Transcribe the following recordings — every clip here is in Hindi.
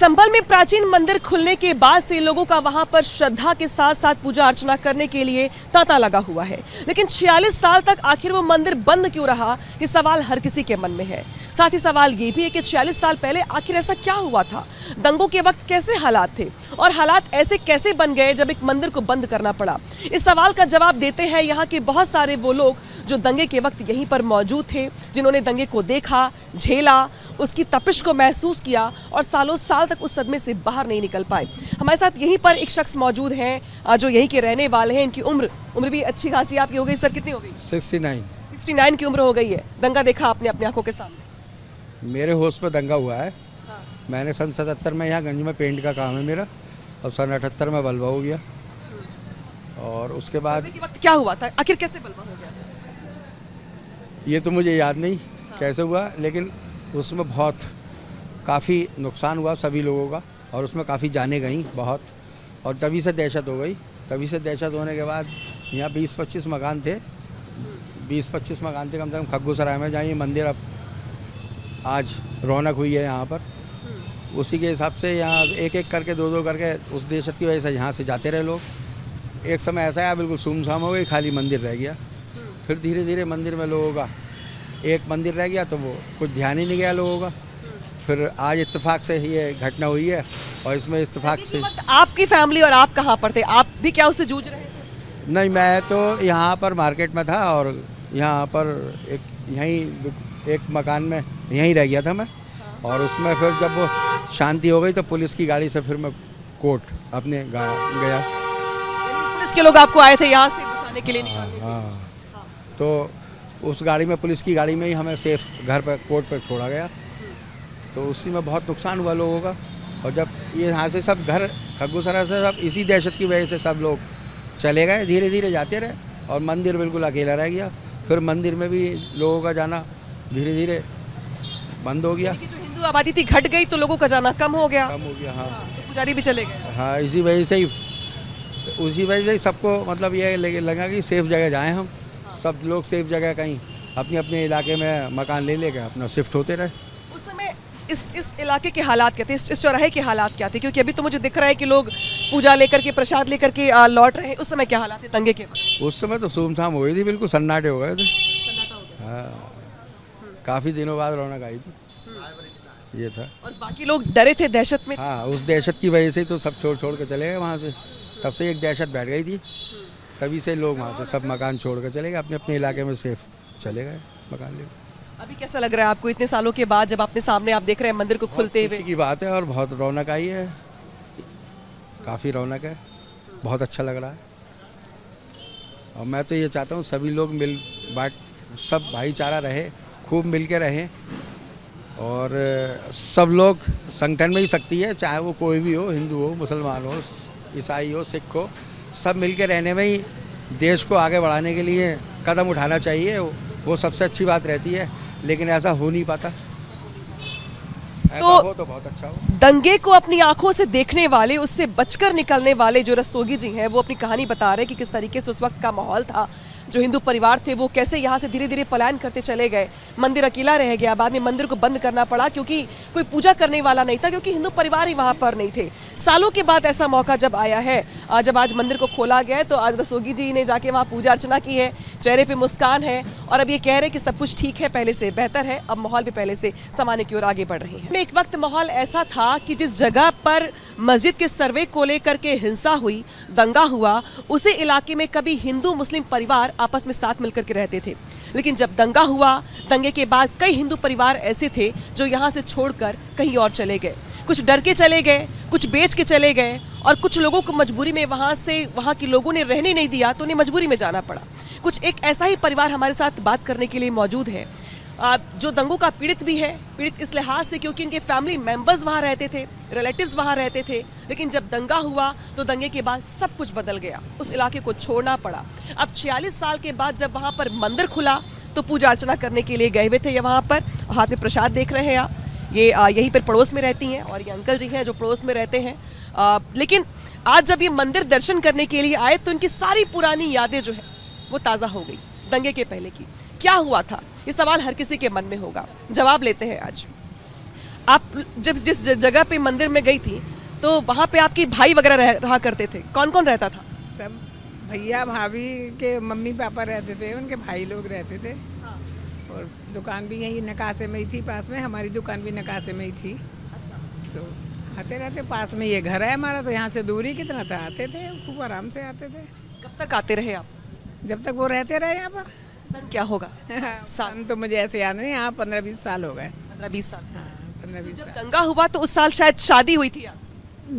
संभल में प्राचीन मंदिर खुलने के बाद से लोगों का वहां पर श्रद्धा के साथ साथ पूजा अर्चना करने के लिए तांता लगा हुआ है। लेकिन 46 साल तक आखिर वो मंदिर बंद क्यों रहा, ये सवाल हर किसी के मन में है। साथ ही सवाल ये भी है कि 46 साल पहले आखिर ऐसा क्या हुआ था, दंगों के वक्त कैसे हालात थे और हालात ऐसे कैसे बन गए जब एक मंदिर को बंद करना पड़ा। इस सवाल का जवाब देते हैं यहाँ के बहुत सारे वो लोग जो दंगे के वक्त यहीं पर मौजूद थे, जिन्होंने दंगे को देखा, झेला, उसकी तपिश को महसूस किया और सालों साल तक उस सदमे से बाहर नहीं निकल पाए। हमारे साथ यहीं पर एक शख्स मौजूद हैं जो यहीं के रहने वाले हैं। इनकी उम्र भी अच्छी खासी आपकी हो गई। सर कितनी हो गई? 69 की उम्र हो गई है। दंगा देखा आपने अपनी आंखों के सामने? मेरे होश पे दंगा हुआ है। हाँ। मैंने सन 77 में यहाँ गंज में पेंट का काम है मेरा, और सन 78 में बलवा हो गया। और उसके बाद वक्त क्या हुआ था, आखिर कैसे बलवा हो गया? ये तो मुझे याद नहीं कैसे हुआ, लेकिन उसमें बहुत काफ़ी नुकसान हुआ सभी लोगों का, और उसमें काफ़ी जानें गई बहुत, और तभी से दहशत हो गई। तभी से दहशत होने के बाद यहाँ 20-25 मकान थे, 20-25 मकान थे कम से कम खग्गू सराय में, जहाँ ये मंदिर अब आज रौनक हुई है यहाँ पर। उसी के हिसाब से यहाँ एक एक करके दो करके उस दहशत की वजह से यहाँ से जाते रहे लोग। एक समय ऐसा आया बिल्कुल सुमसाम हो गई, खाली मंदिर रह गया। फिर धीरे धीरे मंदिर में लोगों का एक मंदिर रह गया तो वो कुछ ध्यान ही नहीं गया लोगों का। फिर आज इत्तेफाक से ये घटना हुई है, और इसमें इत्तेफाक से आपकी फैमिली और आप कहाँ पर थे? आप भी क्या उससे जूझ रहे थे? नहीं, मैं तो यहाँ पर मार्केट में था, और यहाँ पर एक मकान में यहीं रह गया था मैं। और उसमें फिर जब वो शांति हो गई तो पुलिस की गाड़ी से फिर मैं कोर्ट अपने गया। पुलिस के लोग आपको आए थे यहाँ से बचाने के लिए? हाँ। तो उस गाड़ी में, पुलिस की गाड़ी में ही हमें सेफ घर पर कोर्ट पर छोड़ा गया। तो उसी में बहुत नुकसान हुआ लोगों का। और जब ये यहाँ से सब घर खग्गूसरा से सब इसी दहशत की वजह से सब लोग चले गए, धीरे धीरे जाते रहे, और मंदिर बिल्कुल अकेला रह गया। फिर मंदिर में भी लोगों का जाना धीरे धीरे बंद हो गया। जो हिंदू आबादी थी घट गई तो लोगों का जाना कम हो गया। हाँ। पुजारी भी चले गए। हाँ, उसी वजह से ही सबको मतलब ये लगा कि सेफ जगह जाएँ हम। सब लोग सेफ जगह कहीं अपने अपने इलाके में मकान ले लेकर अपना शिफ्ट होते रहे। उस समय इस इलाके के हालात क्या थे, इस चौराहे के हालात क्या थे? क्योंकि अभी तो मुझे दिख रहा है कि लोग पूजा लेकर के, प्रसाद लेकर के लौट रहे हैं। उस समय क्या हालात थे दंगे के? उस समय तो सुमसाम हो गई थी, बिल्कुल सन्नाटे हो गए थे। हाँ, काफ़ी दिनों बाद रौनक आई थी, ये था। और बाकी लोग डरे थे, दहशत में? हाँ, उस दहशत की वजह से तो सब छोड़ के चले गए वहाँ से। तब से एक दहशत बैठ गई थी, तभी से लोग वहाँ से सब मकान छोड़ कर चले गए, अपने अपने इलाके में सेफ चले गए मकान लेकर। अभी कैसा लग रहा है आपको इतने सालों के बाद, जब अपने सामने आप देख रहे हैं मंदिर को खुलते हुए? की बात है, और बहुत रौनक आई है, काफ़ी रौनक है, बहुत अच्छा लग रहा है। और मैं तो ये चाहता हूँ सभी लोग मिल बांट, सब भाईचारा रहे, खूब मिल के रहें, और सब लोग संगठन में ही शक्ति है, चाहे वो कोई भी हो, हिंदू हो, मुसलमान हो, ईसाई हो, सिख हो, सब मिलके रहने में ही देश को आगे बढ़ाने के लिए कदम उठाना चाहिए। वो सबसे अच्छी बात रहती है, लेकिन ऐसा हो नहीं पाता। ऐसा हो तो बहुत अच्छा हो। दंगे को अपनी आंखों से देखने वाले, उससे बचकर निकलने वाले जो रस्तोगी जी हैं, वो अपनी कहानी बता रहे कि किस तरीके से उस वक्त का माहौल था। जो हिंदू परिवार थे वो कैसे यहाँ से धीरे धीरे पलायन करते चले गए, मंदिर अकेला रह गया, बाद में मंदिर को बंद करना पड़ा क्योंकि कोई पूजा करने वाला नहीं था, क्योंकि हिंदू परिवार ही वहाँ पर नहीं थे। सालों के बाद ऐसा मौका जब आया है, जब आज मंदिर को खोला गया है, तो आज रस्तोगी जी ने जाके वहाँ पूजा अर्चना की है, चेहरे पर मुस्कान है, और अब ये कह रहे कि सब कुछ ठीक है, पहले से बेहतर है, अब माहौल भी पहले से सामान्य की ओर आगे बढ़ रही है। एक वक्त माहौल ऐसा था कि जिस जगह पर मस्जिद के सर्वे को लेकर के हिंसा हुई, दंगा हुआ, उसी इलाके में कभी हिंदू मुस्लिम परिवार आपस में साथ मिलकर के रहते थे। लेकिन जब दंगा हुआ, दंगे के बाद कई हिंदू परिवार ऐसे थे जो यहाँ से छोड़कर कहीं और चले गए। कुछ डर के चले गए, कुछ बेच के चले गए, और कुछ लोगों को मजबूरी में वहाँ के लोगों ने रहने नहीं दिया तो उन्हें मजबूरी में जाना पड़ा। कुछ एक ऐसा ही परिवार हमारे साथ बात करने के लिए मौजूद है, जो दंगों का पीड़ित भी है। पीड़ित इस लिहाज से क्योंकि इनके फैमिली मेंबर्स वहाँ रहते थे, रिलेटिव्स वहाँ रहते थे, लेकिन जब दंगा हुआ तो दंगे के बाद सब कुछ बदल गया, उस इलाके को छोड़ना पड़ा। अब 46 साल के बाद जब वहाँ पर मंदिर खुला तो पूजा अर्चना करने के लिए गए हुए थे ये वहाँ पर। हाथ में प्रसाद देख रहे हैं आप, ये यहीं पर पड़ोस में रहती हैं, और ये अंकल जी हैं जो पड़ोस में रहते हैं। लेकिन आज जब ये मंदिर दर्शन करने के लिए आए तो इनकी सारी पुरानी यादें जो है वो ताज़ा हो गई दंगे के पहले की। क्या हुआ था, ये सवाल हर किसी के मन में होगा। जवाब लेते हैं आज। आप जब जिस जगह पे मंदिर में गई थी तो वहाँ पे आपकी भाई वगैरह रहा करते थे, कौन कौन रहता था? सब भैया भाभी के मम्मी पापा रहते थे, उनके भाई लोग रहते थे। और दुकान भी यही नकासे में ही थी, पास में हमारी दुकान भी नकासे में ही थी। तो आते रहते, पास में ये घर है हमारा, तो यहाँ से दूरी कितना था, आते थे खूब आराम से आते थे। कब तक आते रहे आप? जब तक वो रहते रहे यहाँ पर। सन क्या होगा? सन तो मुझे ऐसे याद नहीं, यहाँ 15-20 साल हो गए। 15-20 साल। हाँ 15-20 जब साल। दंगा हुआ तो उस साल शायद शादी हुई थी आप?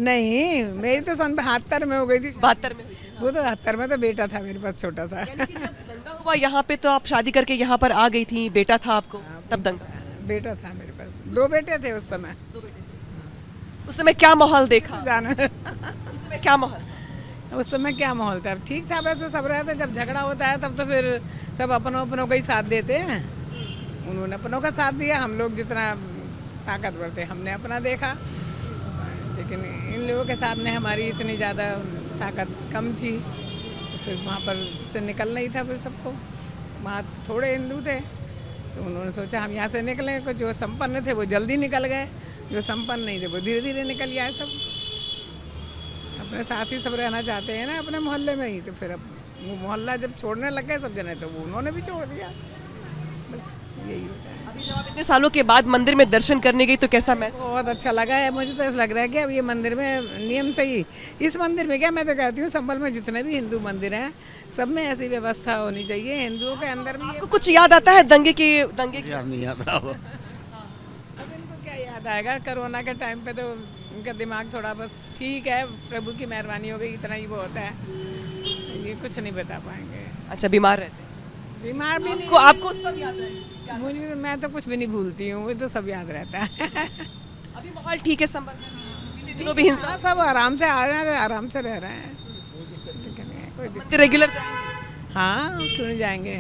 नहीं, मेरी तो सन 72 में हो गई थी। 72 में हुई थी। वो तो 72 में तो बेटा था मेरे पास, छोटा सा। यानी कि जब दंगा हुआ यहाँ पे तो आप शादी करके यहाँ पर आ गई थी, बेटा था आपको तब दंगा? बेटा था मेरे पास, 2 बेटे थे उस समय। उस समय क्या माहौल देखा? जाना उस समय क्या माहौल? उस समय क्या माहौल था, ठीक था वैसे, सब रहते। जब झगड़ा होता है तब तो फिर सब अपनों का ही साथ देते हैं। उन्होंने अपनों का साथ दिया, हम लोग जितना ताकतवर थे हमने अपना देखा। लेकिन इन लोगों के सामने हमारी इतनी ज़्यादा ताकत कम थी, तो फिर वहाँ पर से निकलना ही था फिर सबको। वहाँ थोड़े हिंदू थे तो उन्होंने सोचा हम यहाँ से निकलें, कुछ जो संपन्न थे वो जल्दी निकल गए, जो संपन्न नहीं थे वो धीरे धीरे निकल गया। सब अपने साथ ही सब रहना चाहते हैं ना, अपने मोहल्ले में ही। तो फिर अब वो मोहल्ला जब छोड़ने लग गए सब जने, तो वो उन्होंने भी छोड़ दिया। बस यही होता है। अभी जब आप इतने सालों के बाद मंदिर में दर्शन करने गई तो कैसा महसूस? बहुत अच्छा लगा है मुझे। तो ऐसा लग रहा है कि अब ये मंदिर में नियम सही, इस मंदिर में क्या, मैं तो कहती हूँ संभल में जितने भी हिंदू मंदिर हैं सब में ऐसी व्यवस्था होनी चाहिए। हिंदुओं के अंदर भी आपको कुछ याद आता है दंगे की? याद नहीं आता वो। अब इनको क्या याद आएगा, कोरोना के टाइम पे तो इनका दिमाग थोड़ा बस ठीक है, प्रभु की मेहरबानी हो गई, इतना ही वो होता है। ये कुछ नहीं बता पाएंगे। अच्छा, बीमार रहते? बीमार भी नहीं, आपको सब याद है? मुझे, मैं तो कुछ भी नहीं भूलती हूँ, वो तो सब याद रहता है। अभी माहौल ठीक है संभल में? बीते दिनों भी हिंसा? हाँ, सब आराम से आ रहे हैं, आराम से रह रहे हैं, कोई दिक्कत। मंदिर रेगुलर जाएंगे? हाँ, क्यों नहीं जाएंगे।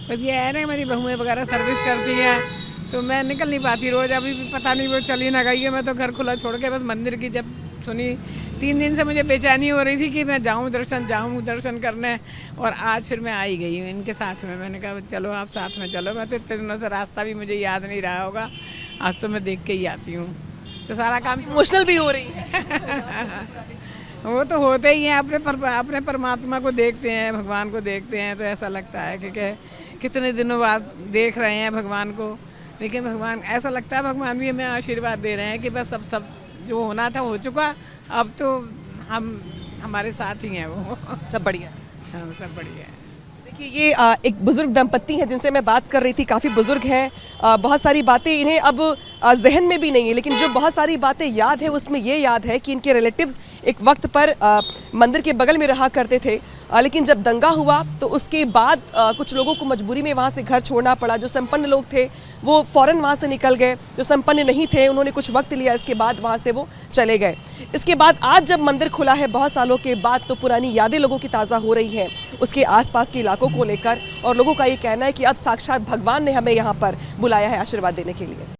बस ये है ना, मेरी बहुएं वगैरह सर्विस करती हैं तो मैं निकल नहीं पाती रोज़। अभी भी पता नहीं वो चली ना गई है, मैं तो घर खुला छोड़ के बस मंदिर की जब सुनी, 3 दिन से मुझे बेचैनी हो रही थी कि मैं जाऊँ दर्शन करने। और आज फिर मैं आई गई हूँ इनके साथ में। मैंने कहा चलो आप साथ में चलो। मैं तो इतने दिनों से रास्ता भी मुझे याद नहीं रहा होगा, आज तो मैं देख के ही आती हूँ। तो सारा काम इमोशनल भी हो रही है? वो तो होते ही हैं, अपने परमात्मा को देखते हैं, भगवान को देखते हैं तो ऐसा लगता है कि कितने दिनों बाद देख रहे हैं भगवान को। लेकिन भगवान, ऐसा लगता है भगवान भी हमें आशीर्वाद दे रहे हैं कि बस सब जो होना था हो चुका, अब तो हमारे साथ ही हैं वो। सब बढ़िया? हाँ, सब बढ़िया है। देखिए, ये एक बुजुर्ग दंपत्ति हैं जिनसे मैं बात कर रही थी। काफ़ी बुजुर्ग हैं, बहुत सारी बातें इन्हें अब जहन में भी नहीं है, लेकिन जो बहुत सारी बातें याद है उसमें ये याद है कि इनके रिलेटिव्स एक वक्त पर मंदिर के बगल में रहा करते थे। लेकिन जब दंगा हुआ तो उसके बाद कुछ लोगों को मजबूरी में वहाँ से घर छोड़ना पड़ा। जो संपन्न लोग थे वो फ़ौरन वहाँ से निकल गए, जो संपन्न नहीं थे उन्होंने कुछ वक्त लिया, इसके बाद वहाँ से वो चले गए। इसके बाद आज जब मंदिर खुला है बहुत सालों के बाद, तो पुरानी यादें लोगों की ताज़ा हो रही हैं उसके आसपास के इलाकों को लेकर। और लोगों का ये कहना है कि अब साक्षात भगवान ने हमें यहाँ पर बुलाया है आशीर्वाद देने के लिए।